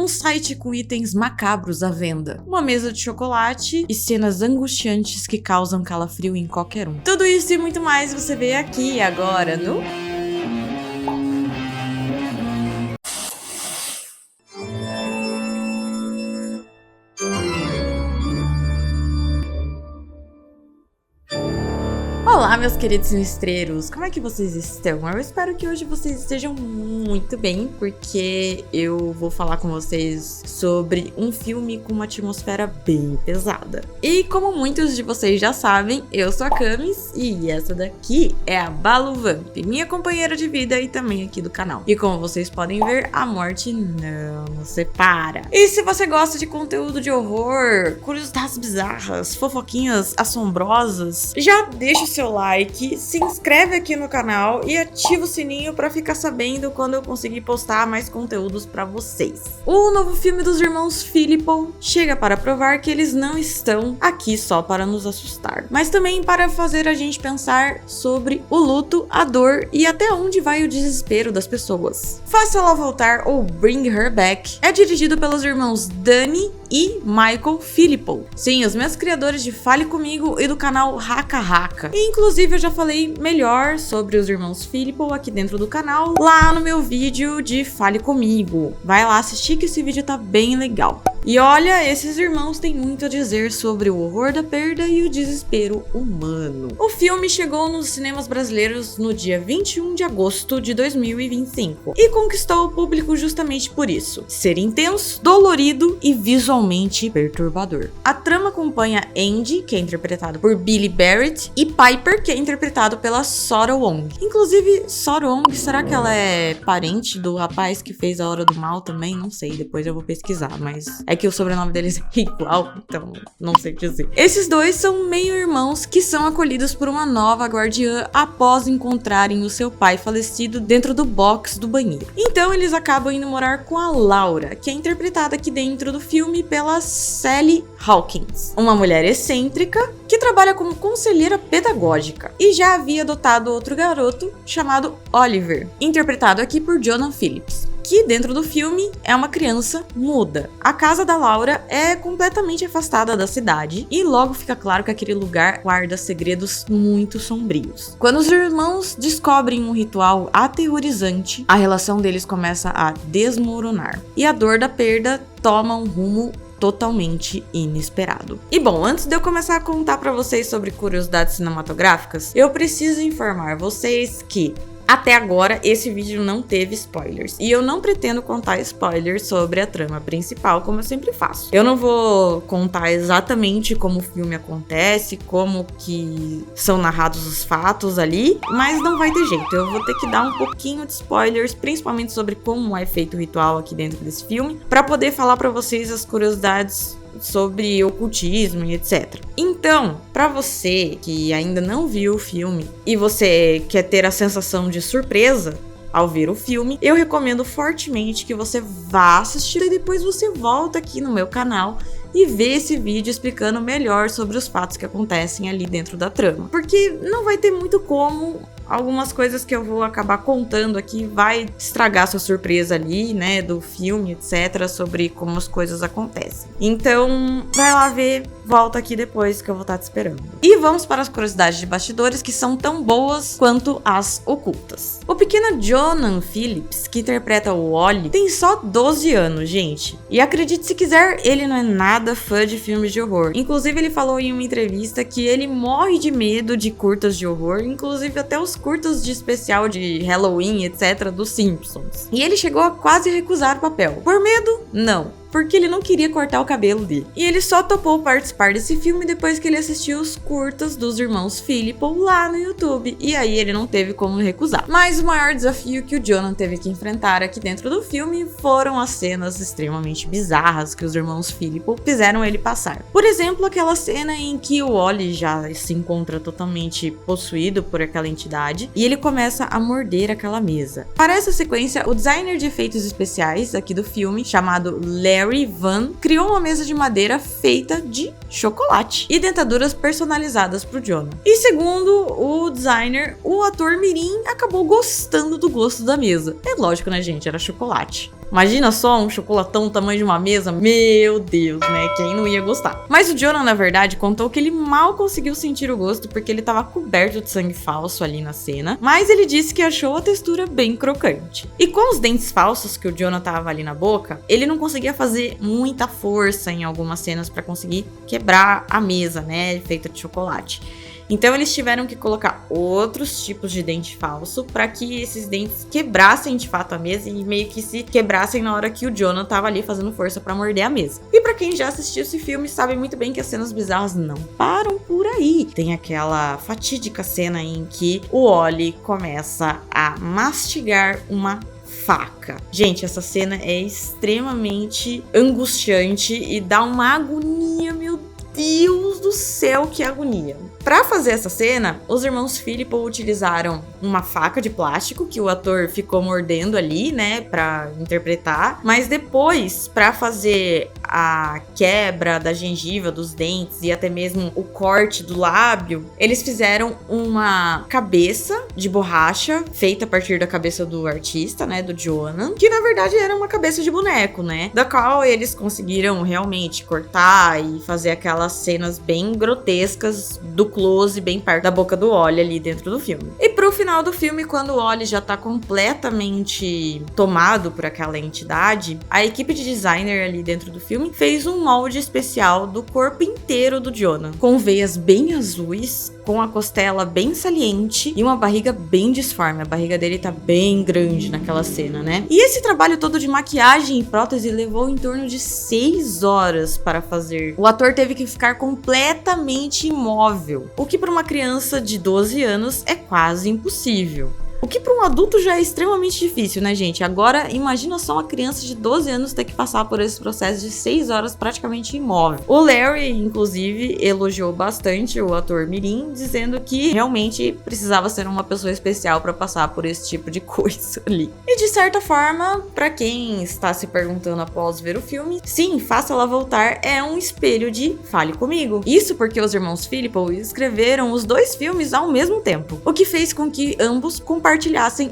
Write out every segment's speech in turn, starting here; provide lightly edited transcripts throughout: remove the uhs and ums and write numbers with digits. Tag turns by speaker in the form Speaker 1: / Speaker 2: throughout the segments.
Speaker 1: um site com itens macabros à venda, uma mesa de chocolate e cenas angustiantes que causam calafrio em qualquer um. Tudo isso e muito mais você vê aqui agora no... Olá, meus queridos sinistreiros, como é que vocês estão? Eu espero que hoje vocês estejam muito bem, porque eu vou falar com vocês sobre um filme com uma atmosfera bem pesada. E como muitos de vocês já sabem, eu sou a Camis e essa daqui é a Balu Vamp, minha companheira de vida e também aqui do canal. E como vocês podem ver, a morte não nos separa. E se você gosta de conteúdo de horror, curiosidades bizarras, fofoquinhas assombrosas, já deixa o seu like, se inscreve aqui no canal e ativa o sininho para ficar sabendo quando eu conseguir postar mais conteúdos para vocês. O novo filme dos irmãos Philippou chega para provar que eles não estão aqui só para nos assustar, mas também para fazer a gente pensar sobre o luto, a dor e até onde vai o desespero das pessoas. Faça Ela Voltar ou Bring Her Back é dirigido pelos irmãos Danny e Michael Philippou. Sim, os meus criadores de Fale Comigo e do canal Haka Haka. E, inclusive eu já falei melhor sobre os irmãos Philippou aqui dentro do canal, lá no meu vídeo de Fale Comigo. Vai lá assistir que esse vídeo tá bem legal. E olha, esses irmãos têm muito a dizer sobre o horror da perda e o desespero humano. O filme chegou nos cinemas brasileiros no dia 21 de agosto de 2025 e conquistou o público justamente por isso: ser intenso, dolorido e visualmente perturbador. A trama acompanha Andy, que é interpretado por Billy Barrett, e Piper, que é interpretado pela Sora Wong. Inclusive, Sora Wong, será que ela é parente do rapaz que fez A Hora do Mal também? Não sei, depois eu vou pesquisar, mas é que o sobrenome deles é igual, então não sei dizer. Esses dois são meio-irmãos que são acolhidos por uma nova guardiã após encontrarem o seu pai falecido dentro do box do banheiro. Então eles acabam indo morar com a Laura, que é interpretada aqui dentro do filme pela Sally Hawkins, uma mulher excêntrica que trabalha como conselheira pedagógica e já havia adotado outro garoto chamado Oliver, interpretado aqui por Jonah Phillips, que dentro do filme é uma criança muda. A casa da Laura é completamente afastada da cidade e logo fica claro que aquele lugar guarda segredos muito sombrios. Quando os irmãos descobrem um ritual aterrorizante, a relação deles começa a desmoronar e a dor da perda toma um rumo totalmente inesperado. E bom, antes de eu começar a contar pra vocês sobre curiosidades cinematográficas, eu preciso informar vocês que até agora, esse vídeo não teve spoilers. E eu não pretendo contar spoilers sobre a trama principal, como eu sempre faço. Eu não vou contar exatamente como o filme acontece, como que são narrados os fatos ali, mas não vai ter jeito. Eu vou ter que dar um pouquinho de spoilers, principalmente sobre como é feito o ritual aqui dentro desse filme, para poder falar para vocês as curiosidades sobre ocultismo e etc. Então, para você que ainda não viu o filme e você quer ter a sensação de surpresa ao ver o filme, eu recomendo fortemente que você vá assistir e depois você volta aqui no meu canal e vê esse vídeo explicando melhor sobre os fatos que acontecem ali dentro da trama. Porque não vai ter muito como, algumas coisas que eu vou acabar contando aqui vai estragar sua surpresa ali, né, do filme, etc, sobre como as coisas acontecem. Então, vai lá ver, volta aqui depois que eu vou estar te esperando. E vamos para as curiosidades de bastidores, que são tão boas quanto as ocultas. O pequeno Jonah Phillips, que interpreta o Ollie, tem só 12 anos, gente. E acredite se quiser, ele não é nada fã de filmes de horror. Inclusive, ele falou em uma entrevista que ele morre de medo de curtas de horror, inclusive até os curtas de especial de Halloween, etc, dos Simpsons. E ele chegou a quase recusar o papel. Por medo? Não, porque ele não queria cortar o cabelo dele. E ele só topou participar desse filme depois que ele assistiu os curtas dos irmãos Philippou lá no YouTube. E aí ele não teve como recusar. Mas o maior desafio que o Jonah teve que enfrentar aqui dentro do filme foram as cenas extremamente bizarras que os irmãos Philippou fizeram ele passar. Por exemplo, aquela cena em que o Ollie já se encontra totalmente possuído por aquela entidade e ele começa a morder aquela mesa. Para essa sequência, o designer de efeitos especiais aqui do filme, chamado Larry Van, criou uma mesa de madeira feita de chocolate e dentaduras personalizadas pro Jonah. E segundo o designer, o ator mirim acabou gostando do gosto da mesa. É lógico, né, gente? Era chocolate. Imagina só um chocolatão do tamanho de uma mesa. Meu Deus, né? Quem não ia gostar? Mas o Jonah, na verdade, contou que ele mal conseguiu sentir o gosto porque ele tava coberto de sangue falso ali na cena. Mas ele disse que achou a textura bem crocante. E com os dentes falsos que o Jonah tava ali na boca, ele não conseguia fazer muita força em algumas cenas pra conseguir quebrar a mesa, né? Feita de chocolate. Então eles tiveram que colocar outros tipos de dente falso para que esses dentes quebrassem de fato a mesa e meio que se quebrassem na hora que o Jonah tava ali fazendo força para morder a mesa. E para quem já assistiu esse filme sabe muito bem que as cenas bizarras não param por aí. Tem aquela fatídica cena em que o Ollie começa a mastigar uma faca. Gente, essa cena é extremamente angustiante e dá uma agonia, meu Deus do céu, que agonia. Pra fazer essa cena, os irmãos Philippou utilizaram uma faca de plástico que o ator ficou mordendo ali, né, pra interpretar. Mas depois, pra fazer a quebra da gengiva, dos dentes e até mesmo o corte do lábio, eles fizeram uma cabeça de borracha feita a partir da cabeça do artista, né, do Jonah, que na verdade era uma cabeça de boneco, né, da qual eles conseguiram realmente cortar e fazer aquelas cenas bem grotescas do close bem perto da boca do Ollie ali dentro do filme. E pro final do filme, quando o Ollie já tá completamente tomado por aquela entidade, a equipe de designer ali dentro do filme fez um molde especial do corpo inteiro do Jonah, com veias bem azuis, com a costela bem saliente e uma barriga bem disforme. A barriga dele tá bem grande naquela cena, né? E esse trabalho todo de maquiagem e prótese levou em torno de 6 horas para fazer. O ator teve que ficar completamente imóvel, o que para uma criança de 12 anos é quase impossível. O que para um adulto já é extremamente difícil, né, gente? Agora, imagina só uma criança de 12 anos ter que passar por esse processo de 6 horas praticamente imóvel. O Larry, inclusive, elogiou bastante o ator mirim, dizendo que realmente precisava ser uma pessoa especial para passar por esse tipo de coisa ali. E de certa forma, para quem está se perguntando após ver o filme, sim, Faça Ela Voltar é um espelho de Fale Comigo. Isso porque os irmãos Philippou escreveram os dois filmes ao mesmo tempo, o que fez com que ambos compartilhassem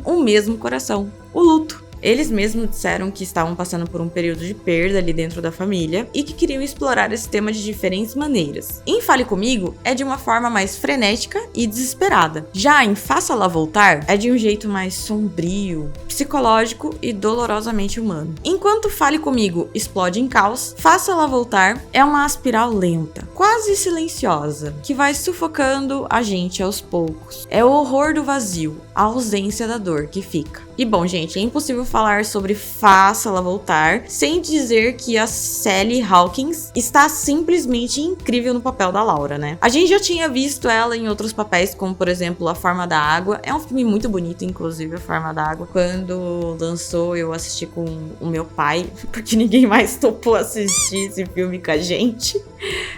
Speaker 1: o mesmo coração, o luto. Eles mesmos disseram que estavam passando por um período de perda ali dentro da família e que queriam explorar esse tema de diferentes maneiras. Em Fale Comigo é de uma forma mais frenética e desesperada. Já em Faça Ela Voltar é de um jeito mais sombrio, psicológico e dolorosamente humano. Enquanto Fale Comigo explode em caos, Faça Ela Voltar é uma espiral lenta, quase silenciosa, que vai sufocando a gente aos poucos. É o horror do vazio, a ausência da dor que fica. E bom, gente, é impossível falar sobre Faça Ela Voltar sem dizer que a Sally Hawkins está simplesmente incrível no papel da Laura, né? A gente já tinha visto ela em outros papéis, como por exemplo A Forma da Água. É um filme muito bonito, inclusive, A Forma da Água. Quando lançou, eu assisti com o meu pai, porque ninguém mais topou assistir esse filme com a gente.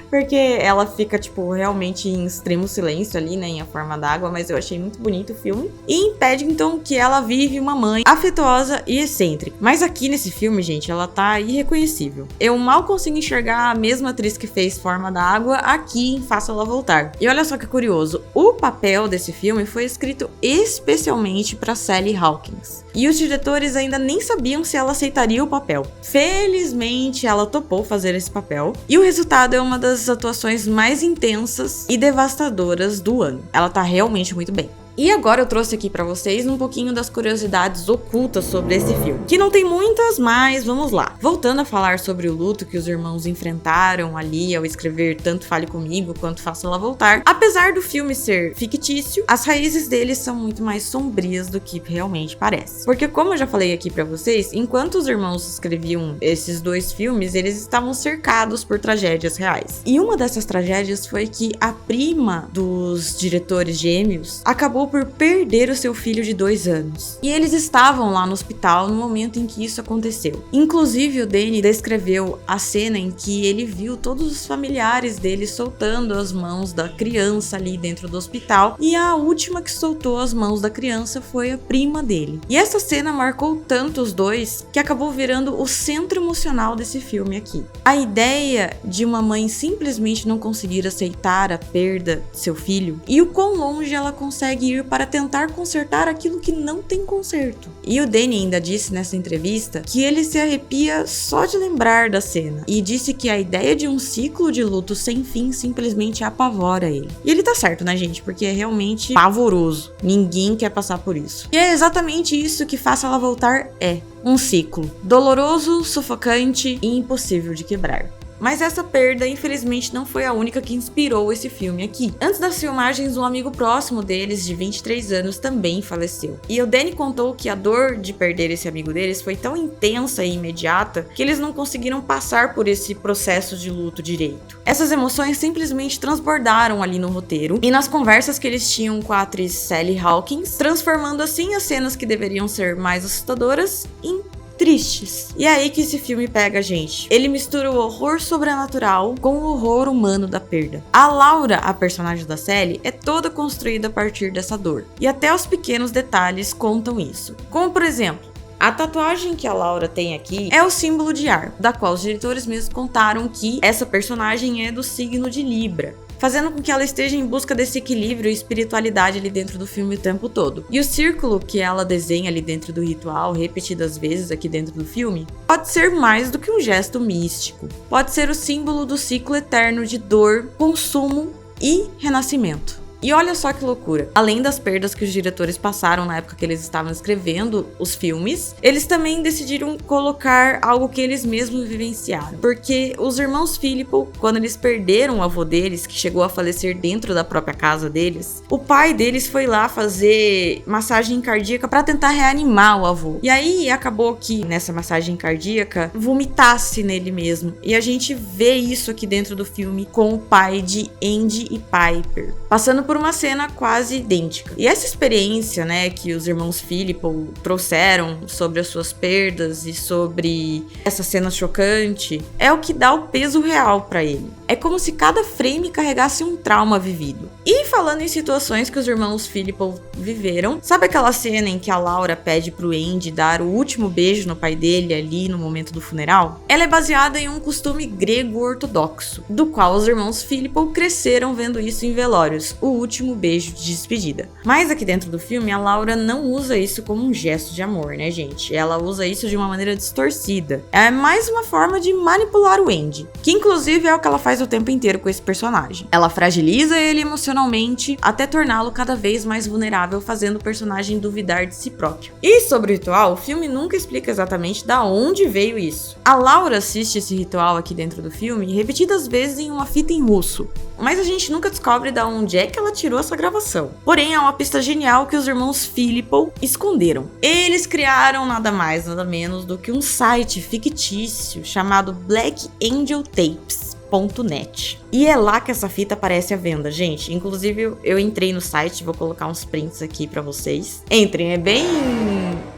Speaker 1: Porque ela fica, tipo, realmente em extremo silêncio ali, né, em A Forma d'Água, mas eu achei muito bonito o filme. E em Paddington, que ela vive uma mãe afetuosa e excêntrica. Mas aqui nesse filme, gente, ela tá irreconhecível. Eu mal consigo enxergar a mesma atriz que fez Forma d'Água aqui em Faça Ela Voltar. E olha só que curioso, o papel desse filme foi escrito especialmente para Sally Hawkins. E os diretores ainda nem sabiam se ela aceitaria o papel. Felizmente, ela topou fazer esse papel. E o resultado é uma das atuações mais intensas e devastadoras do ano. Ela tá realmente muito bem. E agora eu trouxe aqui pra vocês um pouquinho das curiosidades ocultas sobre esse filme. Que não tem muitas, mas vamos lá. Voltando a falar sobre o luto que os irmãos enfrentaram ali ao escrever tanto Fale Comigo quanto Faça Ela Voltar. Apesar do filme ser fictício, as raízes dele são muito mais sombrias do que realmente parece. Porque como eu já falei aqui pra vocês, enquanto os irmãos escreviam esses dois filmes, eles estavam cercados por tragédias reais. E uma dessas tragédias foi que a prima dos diretores gêmeos acabou por perder o seu filho de 2 anos. E eles estavam lá no hospital no momento em que isso aconteceu. Inclusive, o Danny descreveu a cena em que ele viu todos os familiares dele soltando as mãos da criança ali dentro do hospital, e a última que soltou as mãos da criança foi a prima dele. E essa cena marcou tanto os dois que acabou virando o centro emocional desse filme aqui. A ideia de uma mãe simplesmente não conseguir aceitar a perda de seu filho e o quão longe ela consegue ir reunir para tentar consertar aquilo que não tem conserto. E o Danny ainda disse nessa entrevista que ele se arrepia só de lembrar da cena, e disse que a ideia de um ciclo de luto sem fim simplesmente apavora ele. E ele tá certo, né, gente? Porque é realmente pavoroso. Ninguém quer passar por isso. E é exatamente isso que Faça Ela Voltar é. Um ciclo doloroso, sufocante e impossível de quebrar. Mas essa perda, infelizmente, não foi a única que inspirou esse filme aqui. Antes das filmagens, um amigo próximo deles, de 23 anos, também faleceu. E o Danny contou que a dor de perder esse amigo deles foi tão intensa e imediata que eles não conseguiram passar por esse processo de luto direito. Essas emoções simplesmente transbordaram ali no roteiro e nas conversas que eles tinham com a atriz Sally Hawkins, transformando assim as cenas que deveriam ser mais assustadoras em tristes. E é aí que esse filme pega a gente. Ele mistura o horror sobrenatural com o horror humano da perda. A Laura, a personagem da Sally, é toda construída a partir dessa dor. E até os pequenos detalhes contam isso. Como, por exemplo, a tatuagem que a Laura tem aqui é o símbolo de ar, da qual os diretores mesmos contaram que essa personagem é do signo de Libra, fazendo com que ela esteja em busca desse equilíbrio e espiritualidade ali dentro do filme o tempo todo. E o círculo que ela desenha ali dentro do ritual, repetidas vezes aqui dentro do filme, pode ser mais do que um gesto místico. Pode ser o símbolo do ciclo eterno de dor, consumo e renascimento. E olha só que loucura, além das perdas que os diretores passaram na época que eles estavam escrevendo os filmes, eles também decidiram colocar algo que eles mesmos vivenciaram. Porque os irmãos Philippou, quando eles perderam o avô deles, que chegou a falecer dentro da própria casa deles, o pai deles foi lá fazer massagem cardíaca para tentar reanimar o avô. E aí acabou que nessa massagem cardíaca vomitasse nele mesmo. E a gente vê isso aqui dentro do filme com o pai de Andy e Piper, passando por uma cena quase idêntica. E essa experiência, né, que os irmãos Philippou trouxeram sobre as suas perdas e sobre essa cena chocante, é o que dá o peso real pra ele. É como se cada frame carregasse um trauma vivido. E falando em situações que os irmãos Philippou viveram, sabe aquela cena em que a Laura pede pro Andy dar o último beijo no pai dele ali no momento do funeral? Ela é baseada em um costume grego ortodoxo, do qual os irmãos Philippou cresceram vendo isso em velórios, o último beijo de despedida. Mas aqui dentro do filme, a Laura não usa isso como um gesto de amor, né, gente? Ela usa isso de uma maneira distorcida. É mais uma forma de manipular o Andy, que inclusive é o que ela faz o tempo inteiro com esse personagem. Ela fragiliza ele emocionalmente até torná-lo cada vez mais vulnerável, fazendo o personagem duvidar de si próprio. E sobre o ritual, o filme nunca explica exatamente da onde veio isso. A Laura assiste esse ritual aqui dentro do filme repetidas vezes em uma fita em russo, mas a gente nunca descobre da onde é que ela tirou essa gravação. Porém, é uma pista genial que os irmãos Philippou esconderam. Eles criaram nada mais, nada menos do que um site fictício chamado BlackAngelTapes.net. E é lá que essa fita aparece à venda, gente. Inclusive, eu entrei no site, vou colocar uns prints aqui pra vocês. Entrem, é bem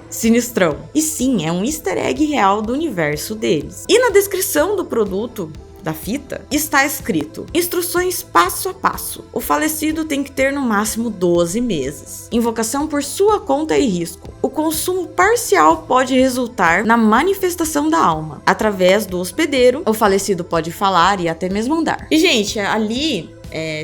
Speaker 1: sinistrão. E sim, é um easter egg real do universo deles. E na descrição do produto da fita, está escrito: instruções passo a passo. O falecido tem que ter no máximo 12 meses. Invocação por sua conta e risco. O consumo parcial pode resultar na manifestação da alma. Através do hospedeiro, o falecido pode falar e até mesmo andar. E, gente, ali,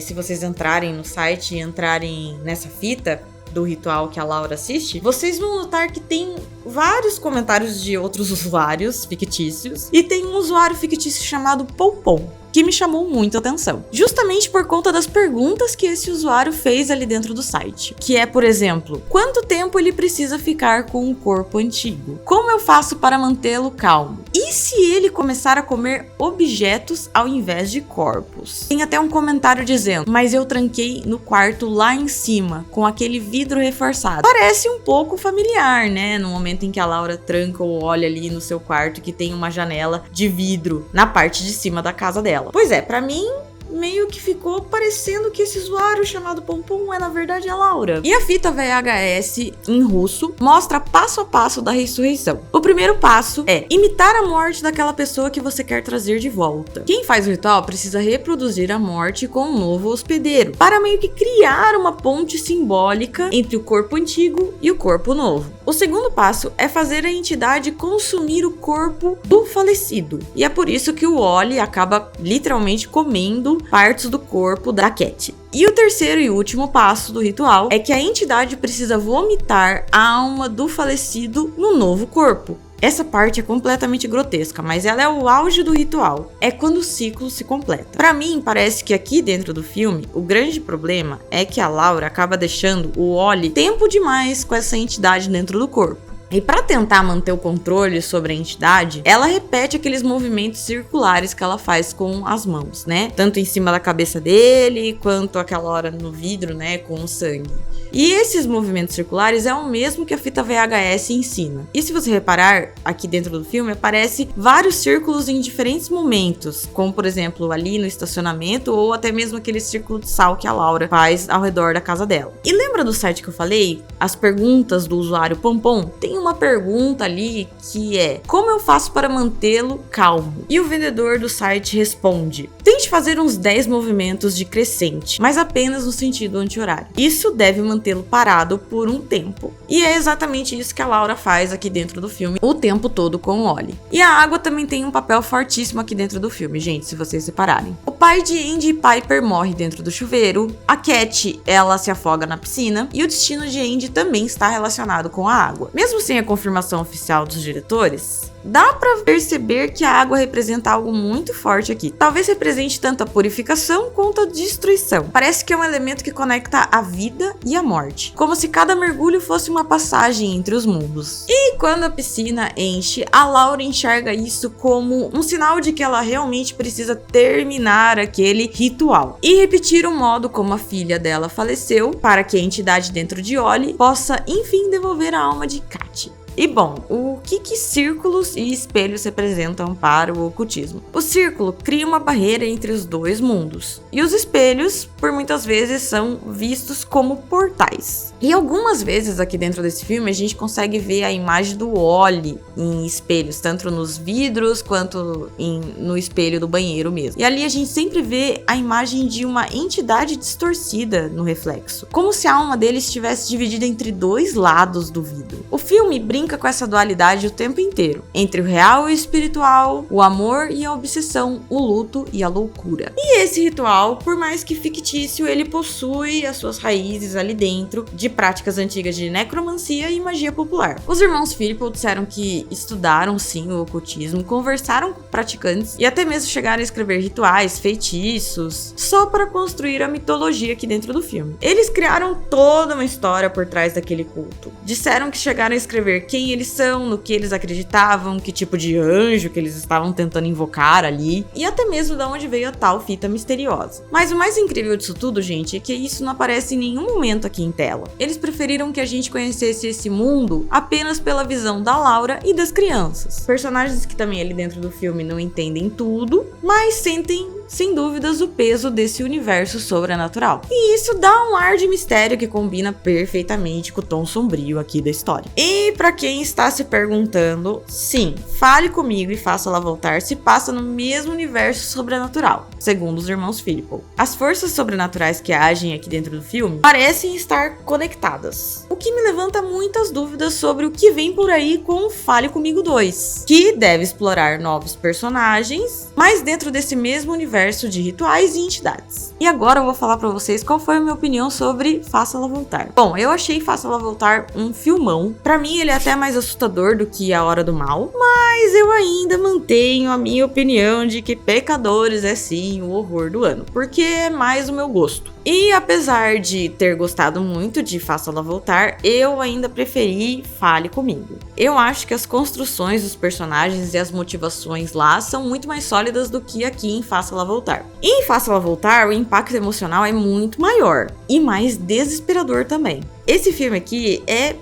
Speaker 1: se vocês entrarem no site e entrarem nessa fita do ritual que a Laura assiste, vocês vão notar que tem vários comentários de outros usuários fictícios, e tem um usuário fictício chamado Pompom, que me chamou muito a atenção, justamente por conta das perguntas que esse usuário fez ali dentro do site, que é, por exemplo, quanto tempo ele precisa ficar com um corpo antigo? Como eu faço para mantê-lo calmo? E se ele começar a comer objetos ao invés de corpos? Tem até um comentário dizendo: mas eu tranquei no quarto lá em cima, com aquele vidro reforçado. Parece um pouco familiar, né? No momento em que a Laura tranca ou olha ali no seu quarto que tem uma janela de vidro na parte de cima da casa dela. Pois é, pra mim, meio que ficou parecendo que esse usuário chamado Pompom é na verdade a Laura. E a fita VHS em russo mostra passo a passo da ressurreição. O primeiro passo é imitar a morte daquela pessoa que você quer trazer de volta. Quem faz o ritual precisa reproduzir a morte com um novo hospedeiro, para meio que criar uma ponte simbólica entre o corpo antigo e o corpo novo. O segundo passo é fazer a entidade consumir o corpo do falecido. E é por isso que o Wally acaba literalmente comendo partes do corpo da Cat. E o terceiro e último passo do ritual é que a entidade precisa vomitar a alma do falecido no novo corpo. Essa parte é completamente grotesca, mas ela é o auge do ritual. É quando o ciclo se completa. Pra mim, parece que aqui dentro do filme, o grande problema é que a Laura acaba deixando o Ollie tempo demais com essa entidade dentro do corpo. E para tentar manter o controle sobre a entidade, ela repete aqueles movimentos circulares que ela faz com as mãos, né? Tanto em cima da cabeça dele, quanto aquela hora no vidro, né? Com o sangue. E esses movimentos circulares é o mesmo que a fita VHS ensina. E se você reparar, aqui dentro do filme aparece vários círculos em diferentes momentos, como por exemplo ali no estacionamento ou até mesmo aquele círculo de sal que a Laura faz ao redor da casa dela. E lembra do site que eu falei? As perguntas do usuário Pompom? Tem uma pergunta ali que é: como eu faço para mantê-lo calmo? E o vendedor do site responde: tente fazer uns 10 movimentos de crescente, mas apenas no sentido anti-horário. Isso deve mantê-lo parado por um tempo. E é exatamente isso que a Laura faz aqui dentro do filme o tempo todo com o Ollie. E a água também tem um papel fortíssimo aqui dentro do filme, gente, se vocês separarem. O pai de Andy Piper morre dentro do chuveiro, a Cat, ela se afoga na piscina, e o destino de Andy também está relacionado com a água. Mesmo sem a confirmação oficial dos diretores, dá pra perceber que a água representa algo muito forte aqui. Talvez represente tanto a purificação quanto a destruição. Parece que é um elemento que conecta a vida e a morte, como se cada mergulho fosse uma passagem entre os mundos. E quando a piscina enche, a Laura enxerga isso como um sinal de que ela realmente precisa terminar aquele ritual e repetir o modo como a filha dela faleceu, para que a entidade dentro de Ollie possa enfim devolver a alma de Cat. E bom, o que círculos e espelhos representam para o ocultismo? O círculo cria uma barreira entre os dois mundos, e os espelhos, por muitas vezes, são vistos como portais. E algumas vezes aqui dentro desse filme a gente consegue ver a imagem do Ollie em espelhos, tanto nos vidros quanto no espelho do banheiro mesmo. E ali a gente sempre vê a imagem de uma entidade distorcida no reflexo, como se a alma dele estivesse dividida entre dois lados do vidro. O filme brinca com essa dualidade o tempo inteiro, entre o real e o espiritual, o amor e a obsessão, o luto e a loucura. E esse ritual, por mais que fictício, ele possui as suas raízes ali dentro de práticas antigas de necromancia e magia popular. Os irmãos Philippou disseram que estudaram sim o ocultismo, conversaram com praticantes e até mesmo chegaram a escrever rituais, feitiços, só para construir a mitologia aqui dentro do filme. Eles criaram toda uma história por trás daquele culto. Disseram que chegaram a escrever quem eles são, no que eles acreditavam, que tipo de anjo que eles estavam tentando invocar ali, e até mesmo de onde veio a tal fita misteriosa. Mas o mais incrível disso tudo, gente, é que isso não aparece em nenhum momento aqui em tela. Eles preferiram que a gente conhecesse esse mundo apenas pela visão da Laura e das crianças. Personagens que também ali dentro do filme não entendem tudo, mas sentem sem dúvidas o peso desse universo sobrenatural. E isso dá um ar de mistério que combina perfeitamente com o tom sombrio aqui da história. E pra quem está se perguntando, sim, Fale Comigo e Faça-la Voltar se passa no mesmo universo sobrenatural, segundo os irmãos Philippou. As forças sobrenaturais que agem aqui dentro do filme parecem estar conectadas, o que me levanta muitas dúvidas sobre o que vem por aí com Fale Comigo 2, que deve explorar novos personagens, mas dentro desse mesmo universo de rituais e entidades. E agora eu vou falar pra vocês qual foi a minha opinião sobre Faça-la Voltar. Bom, eu achei Faça-la Voltar um filmão. Pra mim ele é até mais assustador do que A Hora do Mal, mas eu ainda mantenho a minha opinião de que Pecadores é sim o horror do ano, porque é mais o meu gosto. E apesar de ter gostado muito de Faça-la Voltar, eu ainda preferi Fale Comigo. Eu acho que as construções dos personagens e as motivações lá são muito mais sólidas do que aqui em Faça-la Voltar. E em Faça-la Voltar, o impacto emocional é muito maior e mais desesperador também. Esse filme aqui é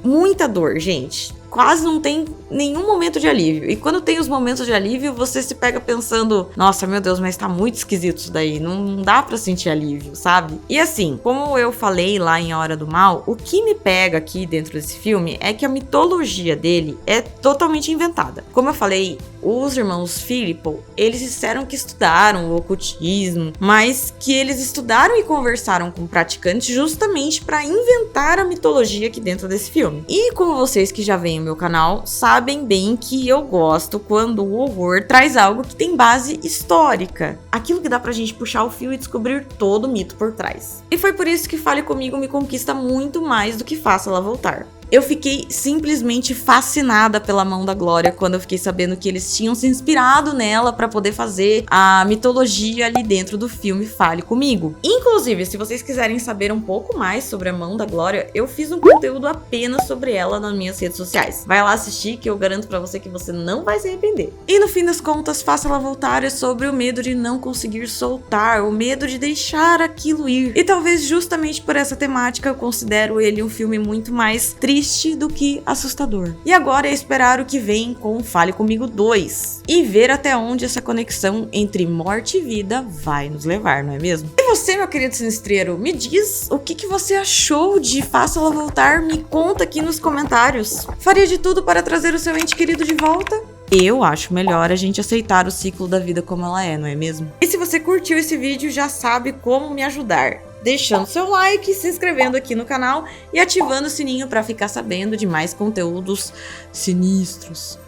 Speaker 1: muita dor, gente. Quase não tem nenhum momento de alívio. E quando tem os momentos de alívio, você se pega pensando: nossa, meu Deus, mas tá muito esquisito isso daí. Não dá pra sentir alívio, sabe? E assim, como eu falei lá em A Hora do Mal, o que me pega aqui dentro desse filme é que a mitologia dele é totalmente inventada. Como eu falei, os irmãos Philippou, eles disseram que estudaram o ocultismo, mas que eles estudaram e conversaram com praticantes justamente para inventar a mitologia aqui dentro desse filme. E como vocês que já veem o meu canal sabem sabem bem que eu gosto quando o horror traz algo que tem base histórica. Aquilo que dá pra gente puxar o fio e descobrir todo o mito por trás. E foi por isso que Fale Comigo me conquista muito mais do que Faça Ela Voltar. Eu fiquei simplesmente fascinada pela Mão da Glória quando eu fiquei sabendo que eles tinham se inspirado nela para poder fazer a mitologia ali dentro do filme Fale Comigo. Inclusive, se vocês quiserem saber um pouco mais sobre a Mão da Glória, eu fiz um conteúdo apenas sobre ela nas minhas redes sociais. Vai lá assistir que eu garanto pra você que você não vai se arrepender. E no fim das contas, Faça Ela Voltar é sobre o medo de não conseguir soltar, o medo de deixar aquilo ir. E talvez justamente por essa temática eu considero ele um filme muito mais triste do que assustador. E agora é esperar o que vem com Fale Comigo 2 e ver até onde essa conexão entre morte e vida vai nos levar, não é mesmo? E você, meu querido sinistreiro, me diz o que você achou de Faça Ela Voltar? Me conta aqui nos comentários. Faria de tudo para trazer o seu ente querido de volta? Eu acho melhor a gente aceitar o ciclo da vida como ela é, não é mesmo? E se você curtiu esse vídeo, já sabe como me ajudar. Deixando seu like, se inscrevendo aqui no canal e ativando o sininho para ficar sabendo de mais conteúdos sinistros.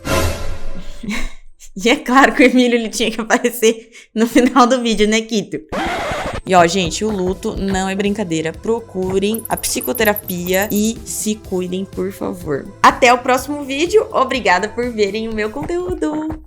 Speaker 1: E é claro que o Emílio ele tinha que aparecer no final do vídeo, né, Kito? E ó, gente, o luto não é brincadeira. Procurem a psicoterapia e se cuidem, por favor. Até o próximo vídeo. Obrigada por verem o meu conteúdo.